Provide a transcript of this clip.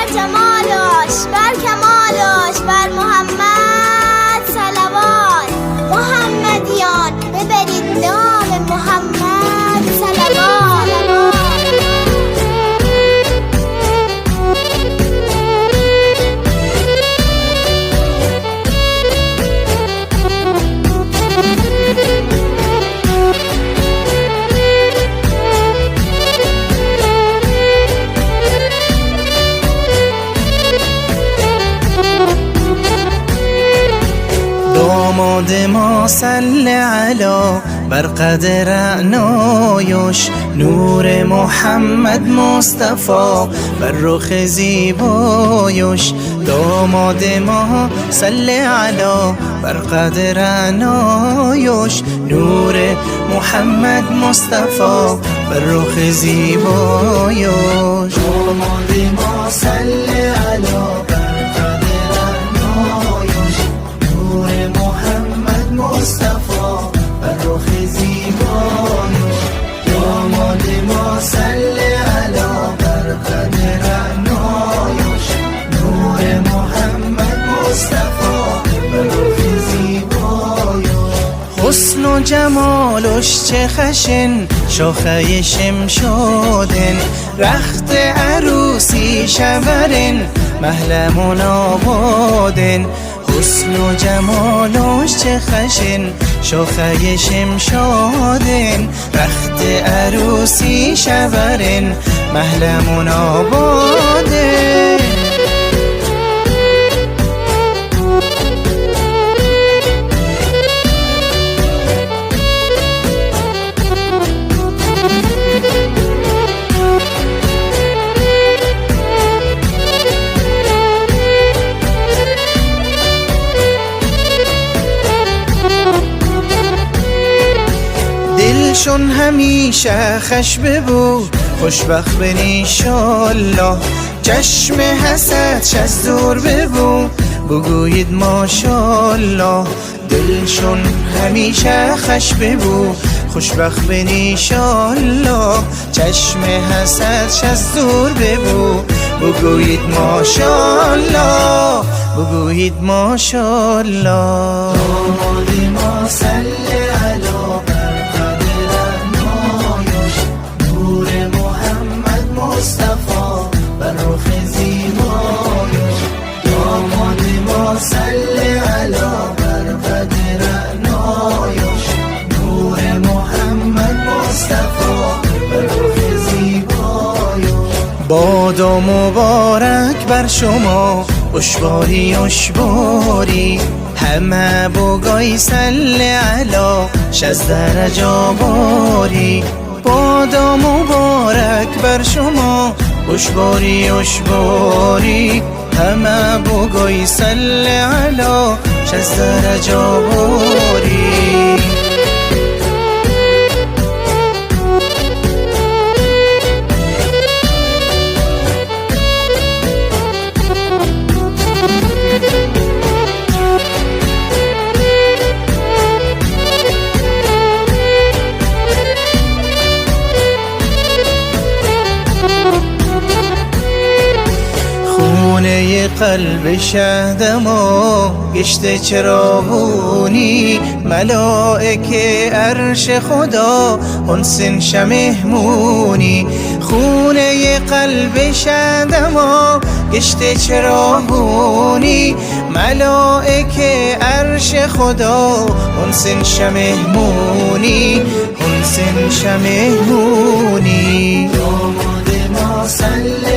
بر جمالش، بر کمالش، بر محمد صلوات. محمدیان ببرید نام محمد صلوات. داماد ما صل علی بر قدر اعنایش، نور محمد مصطفی بر رخ زیبایش. داماد ما صل علی بر قدر اعنایش، نور محمد مصطفی بر رخ زیبایش. داماد ما صل علی بر قدر اعنایش، نور محمد مصطفی بر رخ زیبایش. داماد ما صل علی بر قدر اعنایش، نور محمد مصطفی بر رخ زیبایش. حسن و جمالش چه خشن، شاخه شمشادن، رخت عروسی شورن، محلمون آبادن. حسن و جمالش چه خشن، شاخه شمشادن، رخت عروسی شورن، محلمون آبادن. دلشون همیشه خش ببو، خوشبخت بن ایشالله. چشم حسدش از دور ببو، بگویید ماشالله. دلشون همیشه خش ببو، خوشبخت بن ایشالله. چشم حسدش از دور ببو، بگویید ماشالله، بگویید ماشالله. داماد ما صل علی بر قدر اعنایش، نور محمد مصطفی بر رخ زیبایش. داماد ما صل علی بر قدر اعنایش، نور محمد مصطفی بر رخ زیبایش. بادا مبارک بر شما اشباری اشباری، همه بگای صل علی شز درجه باری. بادا مبارک بر شما اشباری اشباری، همه بگای صل علی شز درجه باری. خونه قلب شهد ما گشته چراغونی، ملائکه عرش خدا انسن شمهمونی. خونه قلب شهد ما گشته چراغونی، ملائکه عرش خدا انسن شمهمونی، انسن شمهمونی. داماد ما صل